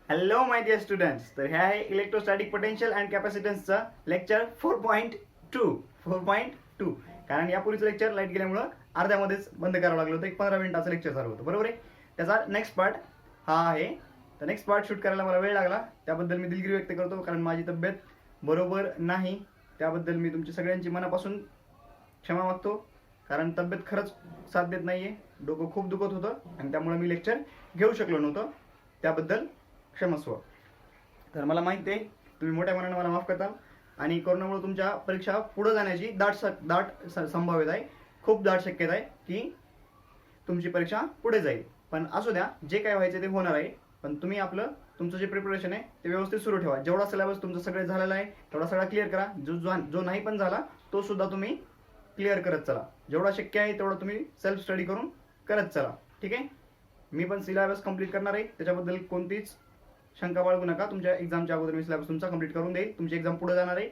Hello माय dear students. तर हे आहे इलेक्ट्रोस्टॅटिक पोटेन्शियल अँड कॅपॅसिटन्सचं लेक्चर 4.2. कारण यापूर्वीचं लेक्चर लाईट गेल्यामुळं अर्ध्यामध्येच बंद करावं लागलं होतं. एक 15 मिनिटाचं लेक्चर चालू होतं, बरोबर आहे. त्याचा नेक्स्ट पार्ट हा आहे. तर नेक्स्ट पार्ट शूट करायला मला वेळ लागला, त्याबद्दल मी दिलगिरी व्यक्त करतो. कारण माझी तब्येत बरोबर नाही, त्याबद्दल मी तुमची सगळ्यांची मनापासून क्षमा मागतो. कारण तब्येत खरंच साथ देत नाहीये, डोकं खूप दुखत होतं आणि त्यामुळे मी लेक्चर घेऊ शकलो नव्हतो, त्याबद्दल क्षमस्व. तर मला माहिती आहे तुम्ही मोठ्या मनाने मला माफ करताल आणि कोरोनामुळे तुमच्या परीक्षा पुढे जाण्याची दाट संभाव्यता आहे, खूप दाट शक्यता आहे की तुमची परीक्षा पुढे जाईल. पण असू द्या, जे काय व्हायचं ते होणार आहे. पण तुम्ही तुमचं जे प्रिपरेशन आहे ते व्यवस्थित सुरू ठेवा. जेवढा सिलेबस तुमचं सगळं झालेला आहे तेवढा सगळा क्लिअर करा. जो नाही पण झाला तो सुद्धा तुम्ही क्लिअर करत चला. जेवढा शक्य आहे तेवढा तुम्ही सेल्फ स्टडी करून करत चला, ठीक आहे. मी पण सिलेबस कंप्लीट करणार आहे, त्याच्याबद्दल कोणतीच शंका बाळगू नका. तुमच्या एक्झामच्या अगोदर मी सिलेबस तुमचा कंप्लीट करून देईल. तुमची एक्झाम पुढे जाणार आहे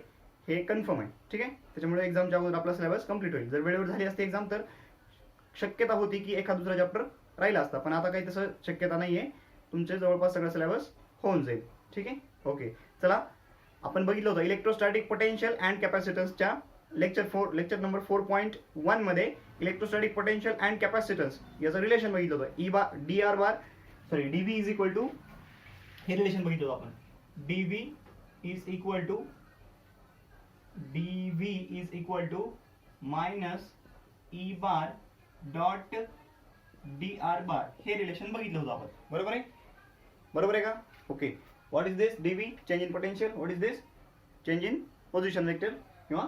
हे कन्फर्म आहे, ठीक आहे. त्याच्यामुळे एक्झामच्या अगोदर आपला सिलेबस कंप्लीट होईल. जर वेळेवर झाली असते एक्झाम तर शक्यता होती की एखाद दुसरा चॅप्टर राहिला असता, पण आता काही तसं शक्यता नाही आहे. तुमचे जवळपास सगळं सिलेबस होऊन जाईल, ठीक आहे. ओके, चला. आपण बघितलं होतं इलेक्ट्रोस्टॅटिक पोटेन्शियल अँड कॅपॅसिटन्सच्या लेक्चर नंबर 4.1 मध्ये इलेक्ट्रोस्टॅटिक पोटेन्शियल अँड कॅपॅसिटन्स याचं रिलेशन बघितलं होतं. डीव्ही इज इक्वल टू, हे रिलेशन बघितलं होतं आपण. DV is equal to minus E bar dot D R bar, हे रिलेशन बघितलं होतं आपण, बरोबर आहे का. Okay, what is this? DV change in potential, what is this? Change in position vector किंवा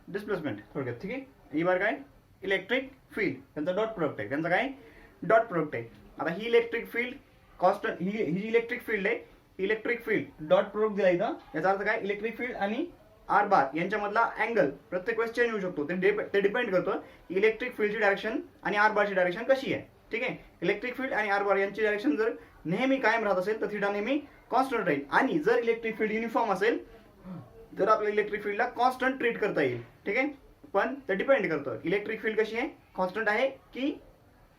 डिस्प्लेसमेंट थोडक्यात, ठीक आहे. ई बार काय? इलेक्ट्रिक फील्ड, त्यांचा डॉट प्रोडक्ट आहे. आता ही इलेक्ट्रिक फील्ड कॉन्स्टंट, ही जी इलेक्ट्रिक फील्ड आहे, इलेक्ट्रिक फील्ड डॉट प्रोडक्ट दिला इथं. याचा अर्थ काय? इलेक्ट्रिक फील्ड आणि आर बार यांच्यामधला अँगल प्रत्येक वेळेस चेंज होऊ शकतो. ते डिपेंड करतो इलेक्ट्रिक फील्डची डायरेक्शन आणि आर बारची डायरेक्शन कशी आहे, ठीक आहे. इलेक्ट्रिक फील्ड आणि आर बार यांची डायरेक्शन जर नेहमी कायम राहत असेल तर थिटा नेहमी कॉन्स्टंट राहील. आणि जर इलेक्ट्रिक फील्ड युनिफॉर्म असेल तर आपल्या इलेक्ट्रिक फील्डला कॉन्स्टंट ट्रीट करता येईल, ठीक आहे. पण ते डिपेंड करतं इलेक्ट्रिक फील्ड कशी आहे, कॉन्स्टंट आहे की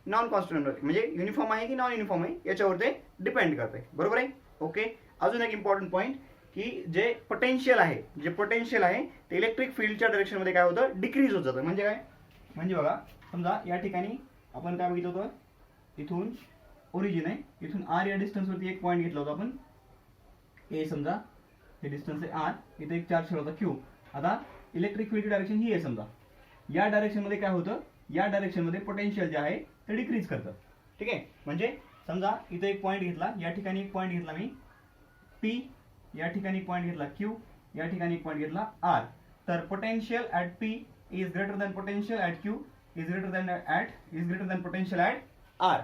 नॉन कॉन्स्टंट, म्हणजे युनिफॉर्म आहे की नॉन युनिफॉर्म आहे याच्यावर ते डिपेंड करते, बरोबर आहे. ओके, अजून एक इम्पॉर्टंट पॉईंट की जे पोटेन्शियल आहे ते इलेक्ट्रिक फील्डच्या डायरेक्शनमध्ये काय होतं, डिक्रीज होत जातं. म्हणजे काय? म्हणजे बघा, समजा या ठिकाणी आपण काय बघितलं होतं, इथून ओरिजिन आहे, इथून आर या डिस्टन्सवरती एक पॉईंट घेतला होता आपण, ए समजा हे डिस्टन्स आहे आर, इथे एक चार्ज होता क्यू. आता इलेक्ट्रिक फील्डची डायरेक्शन ही आहे समजा. या डायरेक्शनमध्ये काय होतं, या डायरेक्शनमध्ये पोटेन्शियल जे आहे ते डिक्रीज करतं, ठीक आहे. म्हणजे समजा इथे एक पॉईंट घेतला, या ठिकाणी एक पॉईंट घेतला मी पी, या ठिकाणी एक पॉईंट घेतला क्यू, या ठिकाणी एक पॉईंट घेतला आर. तर potential at P is greater than potential at Q is greater than potential at R,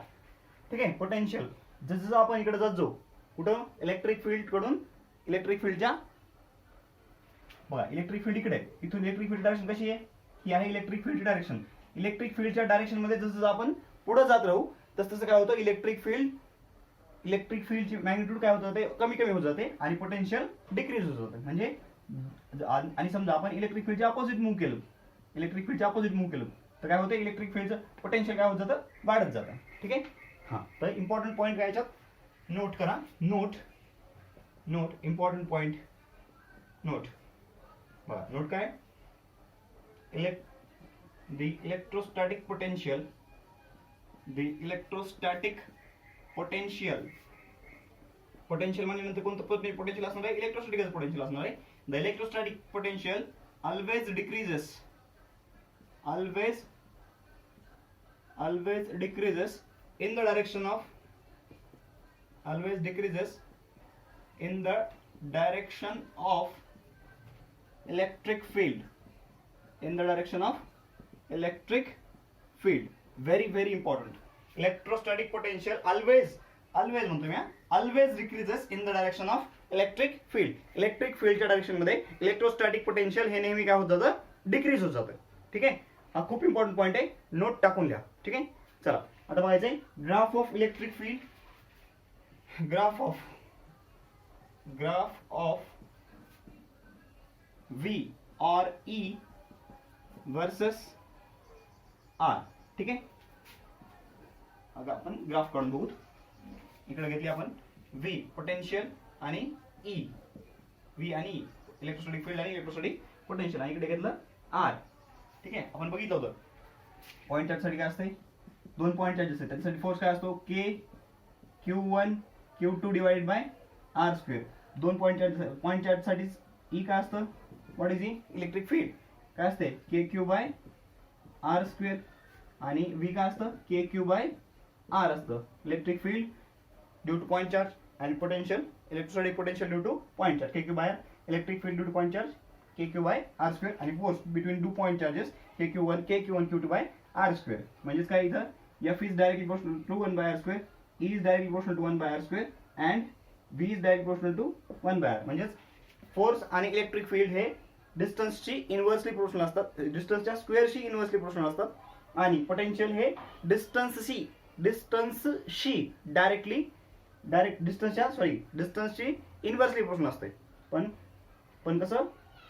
ठीक आहे. पोटेन्शियल जसं आपण इकडे जात जाऊ, कुठं, इलेक्ट्रिक फील्ड कडून इलेक्ट्रिक फील्डच्या, बघा इलेक्ट्रिक फील्ड इकडे, इथून इलेक्ट्रिक फील्ड डायरेक्शन कशी आहे, ही आहे इलेक्ट्रिक फील्डची डायरेक्शन. इलेक्ट्रिक फील्डच्या डायरेक्शन मध्ये जसं आपण पुढे जात राहू तसं काय होतं, इलेक्ट्रिक फील्डची मॅग्निट्यूड काय होत जाते, कमी होत जाते आणि पोटेन्शियल डिक्रीज होत जाते. म्हणजे आणि समजा आपण इलेक्ट्रिक फील्डच्या अपोजिट मूव्ह केलं तर काय होतं, इलेक्ट्रिक फील्डचं पोटेन्शियल काय होत जातं, वाढत जातं, ठीक आहे. हां, तर इम्पॉर्टंट पॉईंट काय याच्यात नोट करा. Note important point note. बघा, नोट काय, the electrostatic potential म्हणजे नंतर कोणतं पोटेन्शियल असणार आहे, इलेक्ट्रोस्टॅटिक पोटेन्शियल असणार आहे. The electrostatic potential always decreases in the direction of electric field. Very important. Electrostatic potential always म्हणतो मी, always decreases in the direction of electric field. Electric फील्डच्या direction मध्ये इलेक्ट्रोस्टॅटिक पोटेन्शियल हे नेहमी काय होत जातं, डिक्रीज होत जातं, ठीक आहे. हा खूप इम्पॉर्टंट पॉईंट आहे, नोट टाकून द्या, ठीक आहे. चला, आता बघायचंय graph of electric field, graph of V और E वर्सेस R, ठीक आहे. आता आपण ग्राफ काढून बघू. इकडे घेतली आपण व्ही पोटेन्शियल आणि ई, व्ही आणि ई इलेक्ट्रोस्टॅटिक फील्ड आणि इलेक्ट्रोस्टॅटिक पोटेन्शियल, आणि इकडे घेतलं आर. ठीक आहे, आपण बघितलं होतं पॉईंट चार्जसाठी काय असते, 2 पॉईंट चार्जेस आहेत, त्याच्यासाठी फोर्स काय असतो K Q1 Q2 divided by R square. 2 point चार्जसाठी ई काय असतं, what is E electric field काय असते K Q by R square, आणि व्ही काय असतं के क्यू बाय आर असतं electric field due to point charge, आणि potential electrostatic potential due to point charge K Q by electric field due to point charge K Q by R square, आणि force between 2 point charges K Q1 Q2 by R square. म्हणजेच काय इथं F is directly proportional to 1 by R square, E is directly proportional to 1 by r square and V is directly proportional to 1 by r. म्हणजेच force आणि electric field हे डिस्टन्सची inversely proportional असतात, डिस्टन्सच्या स्क्वेअरशी inversely proportional असतात, आणि potential हे डिस्टन्सशी डिस्टन्सची inversely proportional असते. पण कसं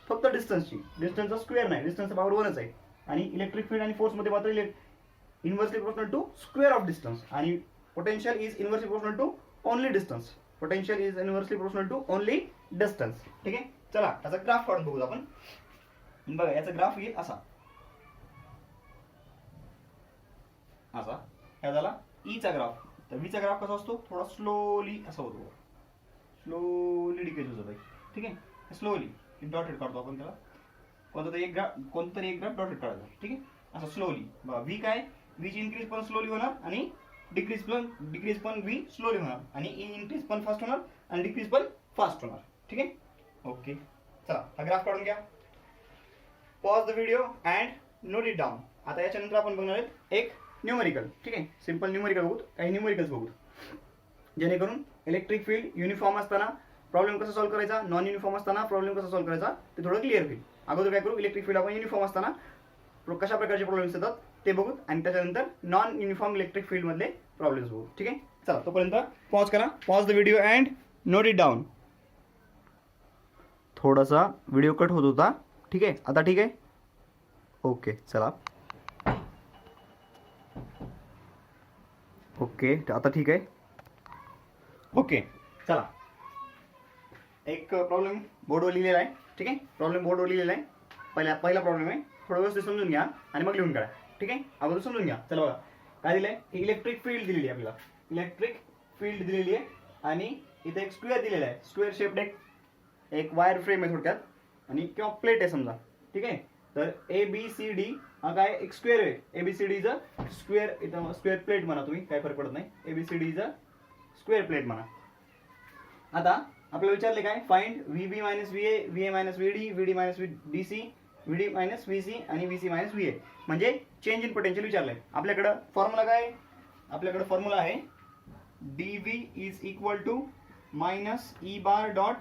फक्त डिस्टन्सचा स्क्वेअर नाही, डिस्टन्सचा पॉवर 1च आहे. आणि इलेक्ट्रिक फील्ड आणि फोर्स मध्ये मात्र inversely proportional to square of distance, आणि potential is inversely proportional to only distance. Potential is inversely proportional to only distance. ठीक आहे, चला याचा ग्राफ काढून बघू आपण. बघा याचा ग्राफ येईल असा ह्या झाला ईचा ग्राफ. तर व्हीचा ग्राफ कसा असतो, थोडा स्लोली असा होतो, स्लोली डिकेज होतो भाई. ठीक आहे, स्लोली डॉटेड काढतो आपण त्याला, कोणतरी एक ग्राफ डॉटेड काढायचा. ठीक आहे, असं स्लोली. व्ही काय, व्हीची इन्क्रीज पण स्लोली होणार, आणि डिक्रीज पण व्ही स्लोली होणार, आणि इन्क्रीज पण फास्ट होणार, आणि डिक्रीज पण फास्ट होणार. ठीक आहे, ओके. चला हा ग्राफ काढून घ्या. Pause the video and note it down. आता याच्यानंतर आपण बघणार आहेत एक न्यूमेरिकल. ठीक आहे, सिंपल न्यूमेरिकल बघू, काही न्यूमेरिकल्स बघू, जेणेकरून इलेक्ट्रिक फील्ड युनिफॉर्म असताना प्रॉब्लेम कसा सॉल्व्ह करायचा, नॉन युनिफॉर्म असताना प्रॉब्लेम कसा सॉल्व्ह करायचा ते थोडं क्लिअर होईल. अगोदर काय करू, इलेक्ट्रिक फील्ड आपण युनिफॉर्म असताना कशा प्रकारचे प्रॉब्लेम्स येतात ते बघू, आणि त्याच्यानंतर नॉन युनिफॉर्म इलेक्ट्रिक फील्ड मधले प्रॉब्लेम्स बघू. ठीक आहे, चला तोपर्यंत पॉज करा, pause the video and note it down. थोडासा व्हिडिओ कट होत होता. ठीक आहे, आता ठीक आहे, ओके. चला ओके, आता ठीक आहे, ओके. चला एक प्रॉब्लेम बोर्डवर लिहिलेला आहे. ठीक आहे, प्रॉब्लेम बोर्डवर लिहिलेला आहे. पहिला प्रॉब्लेम आहे, थोडं व्यवस्थित समजून घ्या आणि मग लिहून काढा. ठीक आहे, अगोदर समजून घ्या. चला बघा काय दिलंय, इलेक्ट्रिक फील्ड दिलेली आहे आपल्याला, इलेक्ट्रिक फील्ड दिलेली आहे, आणि इथे एक स्क्वेअर दिलेला आहे, स्क्वेअर शेप्ड एक वायर फ्रेम आहे थोडक्यात, आणि किंवा प्लेट आहे समजा. ठीक आहे, तर ABCD हा काय एक स्क्वेअर आहे, ABCD इज अ स्क्वेअर, इथं स्क्वेअर प्लेट म्हणा तुम्ही, काय फरक पडत नाही, ABCD is a square plate म्हणा. आता आपल्याला विचारले काय, find VB minus VA, VA minus VD, VD minus VC, VD minus VC आणि VC मायनस VA. म्हणजे चेंज इन पोटेन्शियल विचारलंय. आपल्याकडं फॉर्म्युला काय, आपल्याकडं फॉर्म्युला आहे dV is equal to minus E bar dot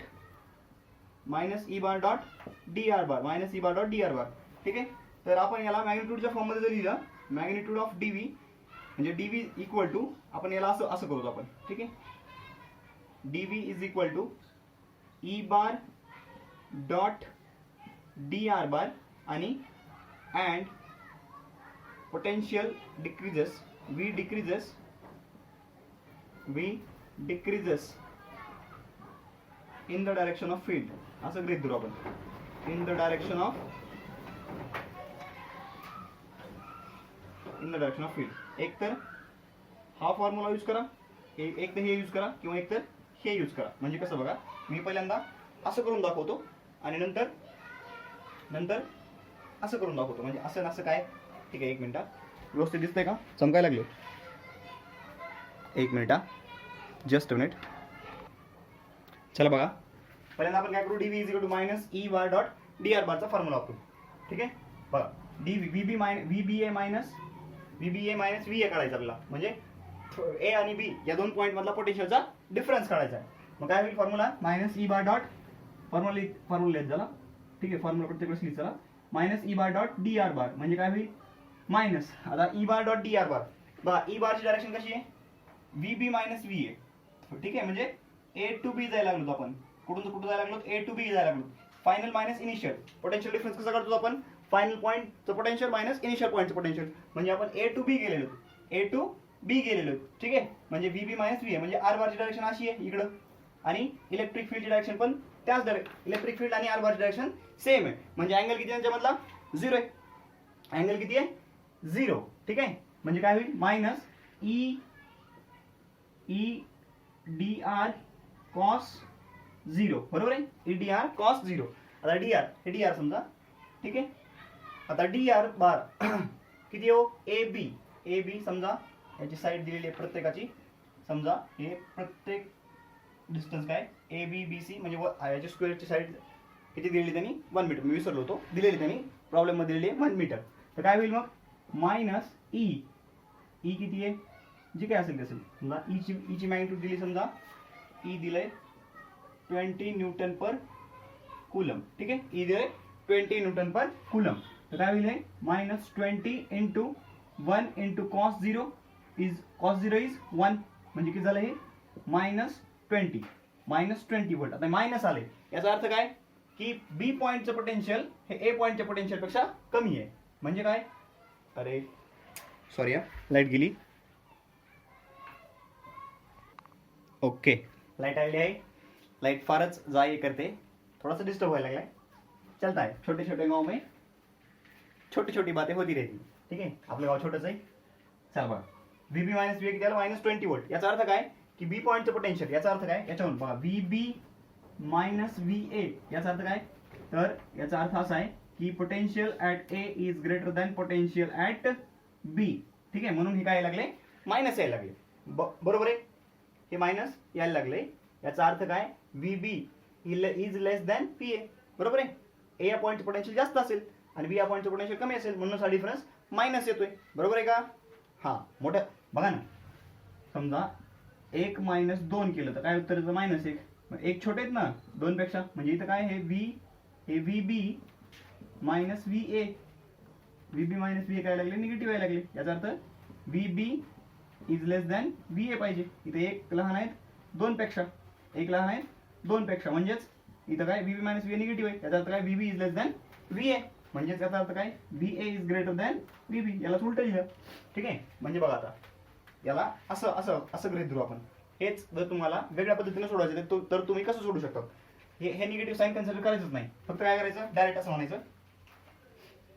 dr bar. ठीक आहे, तर आपण याला मॅग्निट्यूडच्या फॉर्म मध्ये जर लिहिलं, मॅग्निट्यूड ऑफ dV म्हणजे dV इक्वल टू, आपण याला असं करू आपण. ठीक आहे, dV is equal to E bar dot dr bar, आणि and potential decreases, V decreases in the direction of field. असं गृहीत धरू आपण, in the direction of field. एक तर हा फॉर्म्युला यूज करा, एक तर हे यूज करा, किंवा एक तर हे यूज करा. म्हणजे कसं बघा, मी पहिल्यांदा असं करून दाखवतो, आणि नंतर असं करून दाखवतो. म्हणजे असं असं काय. ठीक आहे, एक मिनिट, व्यवस्थित दिसतंय का, चमकायला लागले, एक मिनिट, जस्ट अ मिनिट. चला बघा, पहिल्यांदा आपण काय करू, dV is equal to minus E bar dot dr बारचा फॉर्म्युला वापरू. ठीक आहे, बघा VBA मायनस VA काढायचा आपल्याला, म्हणजे A आणि B या दोन पॉईंट मधला पोटेन्शियलचा डिफरन्स काढायचा आहे. मग काय होईल formula, minus E bar dot formula लिहित झाला. ठीक आहे, फॉर्म्युला प्रत्येक वेळेस लिहित चला, minus E bar dot dr बार म्हणजे काय होईल, मायनस, आता E बार डॉट dr बार. बघा E बारची डायरेक्शन कशी आहे, VB मायनस VA. ठीक आहे, म्हणजे A टू B जायला लागलो आपण, कुठून कुठं जायला लागलो, A टू B जायला लागलो. Final minus initial, potential difference कसा काढतो आपण, फायनल पॉईंटचं पोटेन्शियल मायनस इनिशियल पॉईंटचं पोटेन्शियल. म्हणजे आपण A टू B गेलेलो, A टू बी गेलेलो आहे, ठीक आहे. म्हणजे व्हीबी मायनस व्ही आहे, म्हणजे आर बारची डायरेक्शन अशी आहे इकडं, आणि इलेक्ट्रिक फील्डची डायरेक्शन पण त्याच इलेक्ट्रिक फील्ड आणि आर बारची डायरेक्शन सेम आहे. म्हणजे अँगल किती त्यांच्यामधला 0 आहे. अँगल किती आहे 0, ठीक आहे. म्हणजे काय होईल minus E D R cos 0, बरोबर आहे. E D R cos 0. आता डी आर, हे डी आर समजा, ठीक आहे. आता डी आर बार किती हो, ए बी समजा याची साईड दिलेली आहे प्रत्येकाची. समजा हे प्रत्येक डिस्टन्स काय ए बी बी सी, म्हणजे याची स्क्वेअरची साईड किती दिलेली त्यांनी 1 मीटर, मी विसरलो होतो, दिलेली त्यांनी प्रॉब्लेममध्ये दिलेली आहे 1 मीटर. तर काय होईल मग मायनस ई किती आहे, जी काय असेल ते असेल. समजा ईची मॅग्निट्यूड दिली, समजा ई दिलंय 20 न्यूटन पर कूलम, ठीक आहे. ई दिलंय 20 न्यूटन पर कूलम. तर काय होईल minus 20 into 1 into cos 0 is 1, म्हणजे किती झालं हे मायनस 20 व्होल्ट. आता मायनस आले, याचा अर्थ काय की बी पॉईंटचं पोटेन्शियल हे ए पॉईंटच्या पोटेन्शियल पेक्षा कमी आहे. म्हणजे काय, अरे सॉरी लाईट गेली. ओके, लाईट आलेली आहे. लाईट फारच जाय करते, थोडासा डिस्टर्ब व्हायला लागलाय. चलता है, छोटे छोटे गाव में छोटी छोटी बातें होती रहती, ठीक आहे. आपलं गाव छोटंच आहे. चला बघा, व्हीबी मायनस व्ही किती आलं मायनस 20 व्होल्ट. याचा अर्थ काय की बी पॉईंटचं पोटेन्शियल, याचा अर्थ काय, याच्यावरून बघा व्हीबी मायनस व्ही ए, याचा अर्थ काय, तर याचा अर्थ असा आहे की potential at A is greater than potential at B, ठीक आहे. म्हणून हे काय लागले मायनस यायला लागले, बरोबर आहे. हे मायनस यायला लागले, याचा अर्थ काय VB is less than P A, बरोबर आहे. ए या पॉईंटचं पोटेन्शियल जास्त असेल आणि बी या पॉईंटचं पोटेन्शियल कमी असेल, म्हणून हा डिफरन्स मायनस येतोय, बरोबर आहे का. हा मोठं बघा ना, समजा 1 मायनस 2 केलं तर काय उत्तर येतं -1. एक छोटे आहेत ना 2 पेक्षा, म्हणजे इथं काय हे V B minus V A, VB minus V A काय लागले निगेटिव्ह यायला लागले. याचा अर्थ V B is less than V A पाहिजे. इथे एक लहान आहेत 2 पेक्षा, एक लहान आहेत 2 पेक्षा, म्हणजेच इथं काय V B minus V A negative आहे. याचा अर्थ काय V B is less than V A, म्हणजेच याचा अर्थ काय V A is greater than V B. याला उलट लिहिलं, ठीक आहे. म्हणजे बघा आता याला असं असं असं गृहीत धरू आपण. हेच जर तुम्हाला वेगळ्या पद्धतीने सोडवायचं तर तुम्ही कसं सोडू शकता. हे निगेटिव्ह साईन कन्सिडर करायचंच नाही, फक्त काय करायचं डायरेक्ट असं म्हणायचं.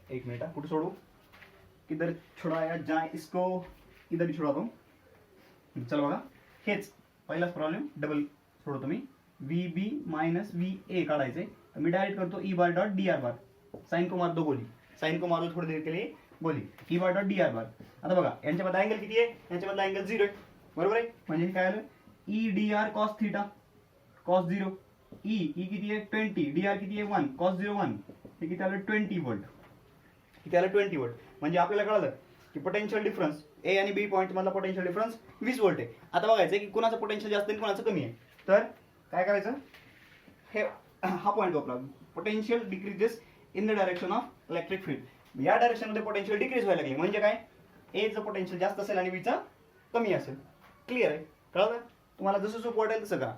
एक मिनिट, कुठे सोडू, किधर छोड़ाया जाए इसको, इधर ही छोड़ा दो. चलो बघा, हेच पहिलाच प्रॉब्लेम डबल सोडवतो मी. V B minus V A काढायचे, मी डायरेक्ट करतो E bar dot D R bar. Sign को मार दो गोली, साइन को मारो थोड़ी देर के लिए गोली, E bar dot D R bar. आता बघा यांच्यामधला अँगल किती आहे, यांच्यामधला अँगल 0 आहे, बरोबर आहे. म्हणजे काय आलं E D R cos theta cos 0, E किती आहे 20, डी आर किती आहे 1, कॉस 0 1, हे किती आलं 20 व्होल्ट, किती आलं 20 व्होल्ट. म्हणजे आपल्याला कळलं की पोटेन्शियल डिफरन्स ए आणि बी पॉईंट मधला पोटेन्शियल डिफरन्स 20 व्होल्ट आहे. आता बघायचं की कुणाचं पोटेन्शियल जास्त आहे कुणाचं कमी आहे. तर काय करायचं, हे हा पॉईंट वापरा, potential decreases in the direction of electric field. या डायरेक्शन मध्ये पोटेन्शियल डिक्रीज व्हायला लागले, म्हणजे काय एचं पोटेन्शियल जास्त असेल आणि बीचं कमी असेल. क्लिअर आहे, कळलं. तुम्हाला जसं सोपं वाटेल तसं करा.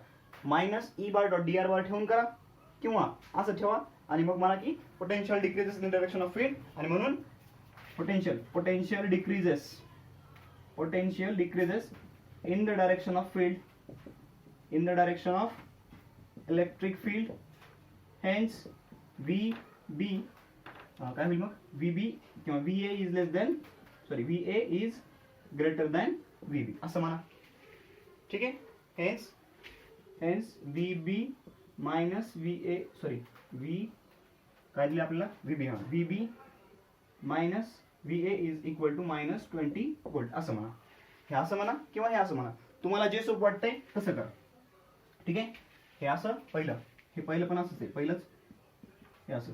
Minus E bar dot D R bar ठेवून करा किंवा असं ठेवा आणि मग मला की potential decreases in the direction of field, आणि म्हणून potential decreases in the direction of field, in the direction of electric field. Hence V B काय होईल मग व्ही बी किंवा V A is less than V A is greater than V B असं म्हणा, ठीक आहे. Hence V B minus V A V काय दिले आपल्याला V B minus V A is equal to minus 20 volt असं म्हणा. हे असं म्हणा किंवा हे असं म्हणा, तुम्हाला जे सोपं वाटतंय तसं करा, ठीक आहे. हे असं हे पहिलं पण असंच आहे, पहिलंच हे असं,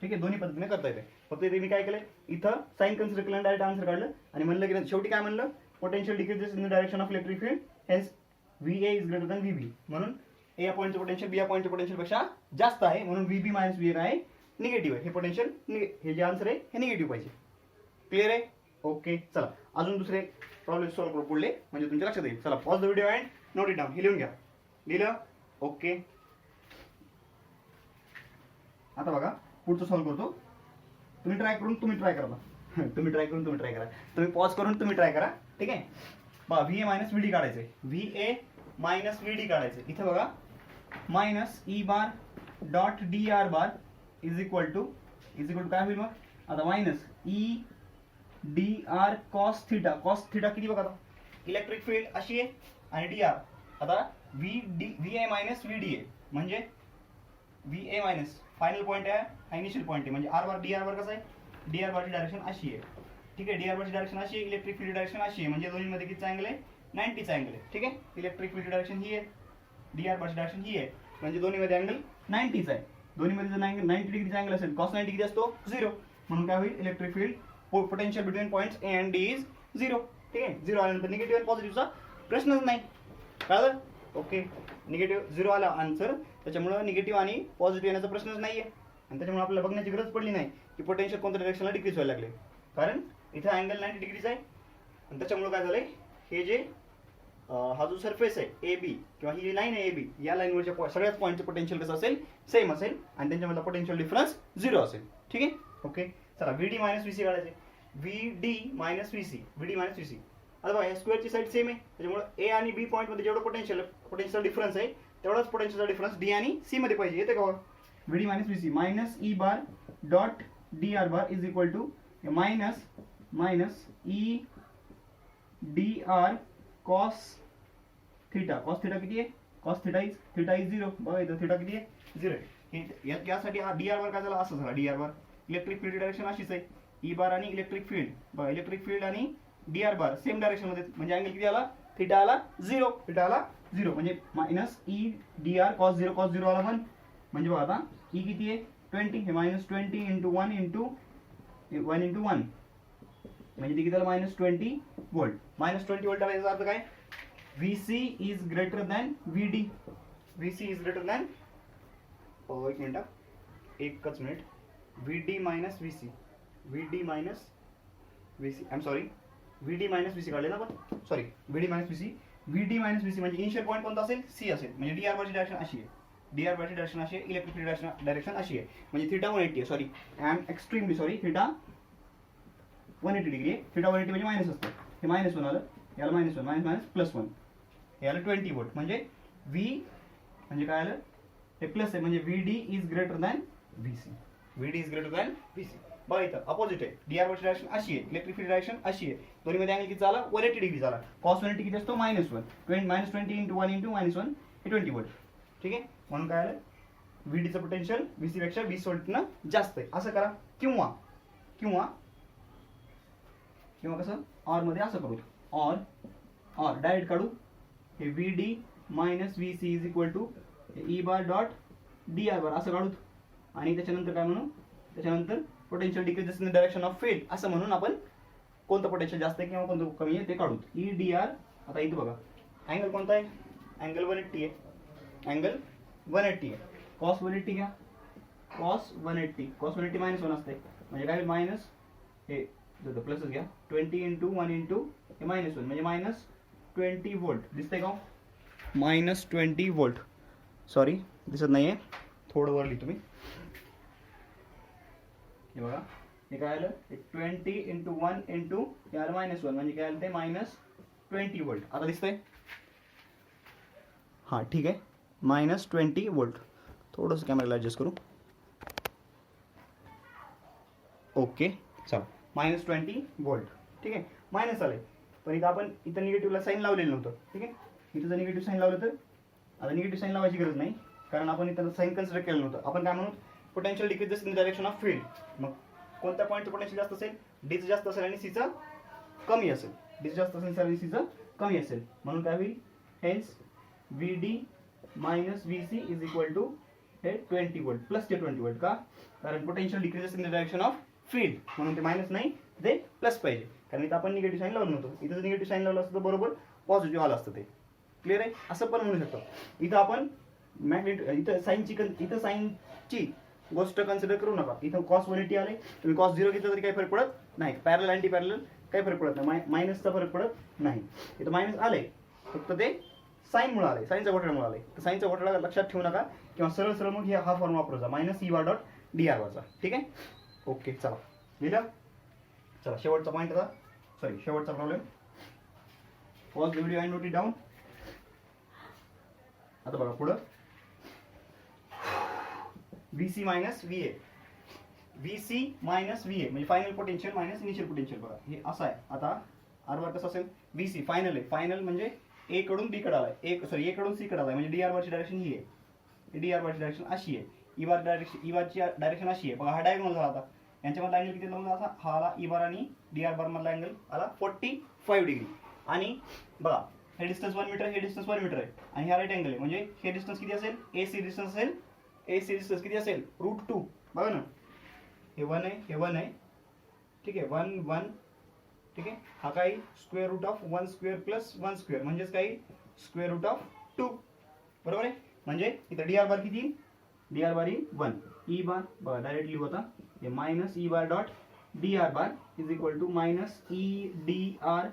ठीक आहे. दोन्ही पद्धतीने करता येते. फक्त इथे मी काय केलंय, इथं साइन कन्सिडर केलं, डायरेक्ट आन्सर काढलं आणि म्हणलं की शेवटी काय म्हणलं potential decreases in the direction of electric field, hence V A is greater than V B. म्हणून ए या पॉईंटचं पोटेन्शियल बी या पॉईंटच्या पोटेन्शियल पेक्षा जास्त आहे, म्हणून V B minus V A काय निगेटिव्ह आहे. हे पोटेन्शियल हे जे आन्सर आहे हे निगेटिव्ह पाहिजे. क्लिअर आहे, ओके. चला अजून दुसरे प्रॉब्लेम सॉल्व्ह करू पुढले, म्हणजे तुमच्या लक्षात येईल. चला pause the video and note it down. हे लिहून घ्या, लिहिलं, ओके. आता बघा पुढचं सॉल्व्ह करतो. तुम्ही ट्राय करून तुम्ही ट्राय करा, तुम्ही ट्राय करून तुम्ही ट्राय करा, तुम्ही पॉज करून तुम्ही ट्राय करा, ठीक आहे. बघा V A minus V D काढायचंय, V A minus V D काढायचंय. इथे बघा minus E bar dot D R bar is equal to काय होईल मग आता minus E D R cos theta. Cos theta किती बघा आता इलेक्ट्रिक फील्ड अशी आहे आणि डी आर आता V A minus V D A म्हणजे V A minus final point आहे हा इनिशियल पॉईंट आहे म्हणजे आर बार डी आर बार कसं आहे डी आर बारची डायरेक्शन अशी आहे. ठीक आहे डी आर बारची डायरेक्शन अशी आहे, इलेक्ट्रिक फील्ड डायरेक्शन अशी आहे म्हणजे दोन्हीमध्ये किती अँगल आहे 90 चा अँगल आहे. ठीक आहे इलेक्ट्रिक फील्ड डायरेक्शन ही आहे, डी आर बारची डायरेक्शन ही आहे म्हणजे दोन्हीमध्ये अँगल 90 चा आहे. दोन्हीमध्ये जर 90 डिग्रीचा अँगल असेल कॉस 90 किती असतो 0 म्हणून काय होईल electric field potential between points A and D is 0. ठीक आहे 0 आल्यानंतर निगेटिव्ह आणि पॉझिटिव्हचा प्रश्नच नाही कळलं. ओके निगेटिव्ह 0 आला आन्सर त्याच्यामुळे निगेटिव्ह आणि पॉझिटिव्ह येण्याचा प्रश्नच नाहीये आणि त्याच्यामुळे आपल्याला बघण्याची गरज पडली नाही की पोटेन्शियल कोणत्या डायरेक्शनला डिक्रीज व्हायला लागले कारण इथे अँगल 90 डिग्रीचा आहे आणि त्याच्यामुळे काय झालंय हे जे हा जो सरफेस आहे ए बी किंवा ही जी लाईन आहे ए बी या लाईनवरच्या सगळ्याच पॉईंटचं पोटेन्शियल कसं असेल सेम असेल आणि त्यांच्यामधला पोटेन्शियल डिफरन्स 0 असेल. ठीक आहे ओके चला V D minus V C काढायचे. V D minus V C आता बघा या स्क्वेअरची साईड सेम आहे त्याच्यामुळे ए आणि बी पॉईंटमध्ये जेवढं पोटेन्शियल डिफरन्स आहे तेवढाच पोटेन्शियलचा डिफरन्स डी आणि सी मध्ये पाहिजे. येते का V D minus V C minus E bar dot D R bar is equal to minus E D R cos theta. Cos theta किती आहे कॉस थिटा इज 0. बघा इथं थिटा किती आहे 0 आहे. यासाठी हा डी आर बार काय झाला असं झाला D R bar electric field direction अशीच आहे ई बार आणि इलेक्ट्रिक फील्ड बघा इलेक्ट्रिक फील्ड आणि D R bar same direction मध्ये म्हणजे अँगल किती आला थिटा आला 0 म्हणजे minus E D R cos 0 आला 1 म्हणजे बघा आता ई किती आहे 20 हे मायनस 20 इंटू 1 इंटू 1 म्हणजे ते किती आलं -20 वोल्ट. -20 वोल्ट याचा अर्थ काय VC is greater than VD. VC is greater than एक minute VD minus VC VD minus VC I'm sorry VD minus VC काढले ना आपण सॉरी VD मायनस VC म्हणजे इनिशियल पॉईंट कोणता असेल C असेल म्हणजे डी आर बारची डायरेक्शन अशी आहे इलेक्ट्रिक फील्ड डायरेक्शन अशी आहे म्हणजे थिटा 180 आहे sorry I am extremely sorry theta 180 degree आहे. थिटा 180 म्हणजे मायनस असतं हे -1 आलं याला -1 मायनस +1 याला 20 वोल्ट म्हणजे V म्हणजे काय आलं हे प्लस आहे म्हणजे VD is greater than VC. बघा इथं अपोजिट आहे डी आर बारची डायरेक्शन अशी आहे इलेक्ट्रिक फील्ड डायरेक्शन अशी आहे दोन्हीमध्ये अँगल किती झाला 180 डिग्री झाला. कॉस 180 किती असतो -1 इंटू 1 इंटू -1 हे 20 वोल्ट. ठीक आहे म्हणून काय आलं VD चं पोटेन्शियल VC पेक्षा 20 वोल्टनं जास्त आहे. असं करा किंवा कसं ऑर मध्ये असं करू ऑर डायरेक्ट काढू हे VD minus VC is equal to E bar dot D R bar असं काढू आणि त्याच्यानंतर काय म्हणू त्याच्यानंतर potential decreases in the direction of field असं म्हणून आपण कोणतं पोटेन्शियल जास्त आहे किंवा कोणतं कमी आहे ते काढू. ई डी आर आता इथं बघा अँगल कोणता आहे अँगल 180 आहे कॉस 180 घ्या कॉस 180 -1 असते म्हणजे काय मायनस हे प्लसच घ्या 20 इंटू 1 इंटू हे -1 म्हणजे -20 वोल्ट दिसतंय का -20 वोल्ट सॉरी दिसत नाहीये थोडं वर लिहितो तुम्ही हे बघा हे काय आलं 20 इंटू 1 इंटू हे आलं -1 म्हणजे काय आलं ते -20 वोल्ट. आता दिसतंय हां ठीक आहे -20 वोल्ट थोडंसं कॅमेराला ॲडजस्ट करू ओके चला -20 वोल्ट. ठीक आहे मायनस आलंय पण इथं आपण इथं निगेटिव्हला साईन लावलेलं नव्हतं. ठीक आहे इथं जर निगेटिव्ह साईन लावलं तर आता निगेटिव्ह साईन लावायची गरज नाही कारण आपण इथं साईन कन्सिडर केलं नव्हतं. आपण काय म्हणू potential decreases in the direction of field. मग कोणत्या पॉईंटचं पोटेन्शियल जास्त असेल डीचं जास्त असेल आणि सीचं कमी असेल म्हणून काय होईल hence VD minus VC is equal to हे 20 वोल्ट प्लस ते 20 वोल्ट का कारण potential decreases in the direction of field म्हणून ते मायनस नाही ते प्लस पाहिजे कारण इथं आपण निगेटिव्ह साईन लावलं नव्हतं. इथं जर निगेटिव्ह साईन लावलं असतं तर बरोबर पॉझिटिव्ह आलं असतं ते क्लिअर आहे असं पण म्हणू शकतो. इथं आपण इथं साईनची गोष्ट कन्सिडर करू नका. इथं कॉस 180 आले तुम्ही कॉस 0 घेतलं तरी काही फरक पडत नाही पॅरल अँटी पॅरल काही फरक पडत नाही मायनसचा फरक पडत नाही. इथं मायनस आले फक्त ते साईनमुळे आले साईनच्या घोटाळ्यामुळे आले तर साईनचा घोटाळा लक्षात ठेवू नका किंवा सरळ मग हा फॉर्म वापरायचा -E bar dot D R बारचा. ठीक आहे ओके चला लिहिलं चला शेवटचा पॉईंट आता शेवटचा problem pause the video and note it down. आता बघा पुढं VC minus VA. VC minus VA म्हणजे final potential minus initial potential. बघा हे असं आहे. आता आर बार कसं असेल, VC फायनल आहे. फायनल म्हणजे ए कडून बी कडे आलाय, ए कडून सी कडे आलाय, म्हणजे डी आर बारची डायरेक्शन ही आहे, डी आर बारची डायरेक्शन अशी आहे, ई बारची डायरेक्शन अशी आहे. बघा हा डायगोनल झाला. आता यांच्यामधला अँगल किती लावून असा हा आला, ई बार आणि डी आर बार मधला अँगल आला 45 डिग्री. आणि बघा हे डिस्टन्स 1 मीटर, हे डिस्टन्स 1 मीटर आहे आणि हा राईट अँगल आहे, म्हणजे हे डिस्टन्स किती असेल, AC डिस्टन्स असेल, AC डिस्टन्स किती असेल √2. बघा ना हे 1 आहे, हे 1 आहे, ठीक आहे, 1 1, ठीक आहे. हा काही square root of 1 square plus 1 square म्हणजेच काही स्क्वेअर रूट ऑफ 2. बरोबर आहे. म्हणजे इथं डी आर बार किती, डी आर बार ही 1, ई बार बघा डायरेक्ट लिहू आता हे minus E bar dot D R bar is equal to minus E D R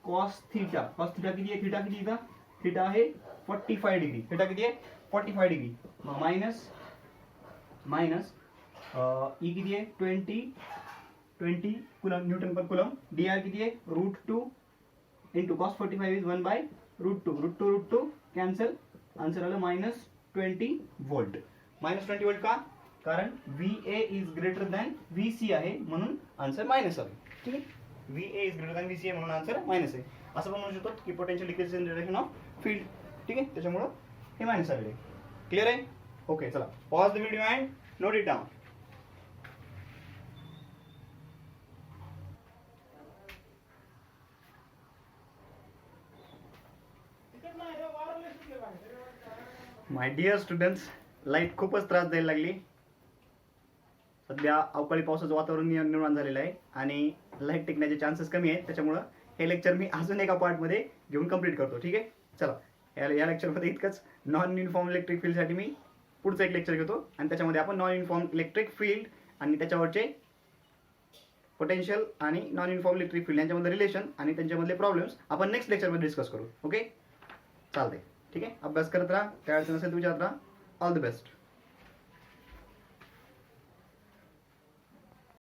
cos theta. Cos theta किती आहे, थीटा किती इथं, थीटा आहे 45 डिग्री. थीटा किती आहे 45 डिग्री. मग मायनस मायनस ई किती आहे 20 coulomb Newton per coulomb. D R किती आहे √2 into cos 45 is 1/√2. √2 cancel. Answer आलं -20 वोल्ट. -20 वोल्ट का, कारण VA is greater than VC आहे म्हणून आन्सर मायनस आलं. ठीक आहे, VA is greater than VC आहे म्हणून आन्सर मायनस आहे. असं पण म्हणू शकतो की potential decrease in direction of field. ठीक आहे, त्याच्यामुळं हे मायनस आलेलं आहे. क्लिअर आहे. ओके, चला pause the video and note it down. My dear students, light खूपच त्रास द्यायला लागली. सध्या अवकाळी पावसाचं वातावरण निर्माण झालेलं आहे आणि लाईट टिकण्याचे चान्सेस कमी आहेत. त्याच्यामुळं हे लेक्चर मी अजून एका पार्टमध्ये घेऊन कंप्लीट करतो. ठीक आहे, चला या लेक्चरमध्ये इतकंच. नॉन युनिफॉर्म इलेक्ट्रिक फील्डसाठी मी पुढचं एक लेक्चर घेतो आणि त्याच्यामध्ये आपण नॉन युनिफॉर्म इलेक्ट्रिक फील्ड आणि त्याच्यावरचे पोटेन्शियल आणि नॉन युनिफॉर्म इलेक्ट्रिक फील्ड यांच्यामध्ये रिलेशन आणि त्यांच्यामधले प्रॉब्लेम्स आपण नेक्स्ट लेक्चरमध्ये डिस्कस करू. ओके, चालते. ठीक आहे, अभ्यास करत राहा, काय अडचण असेल तर विचारत राहा. All the best.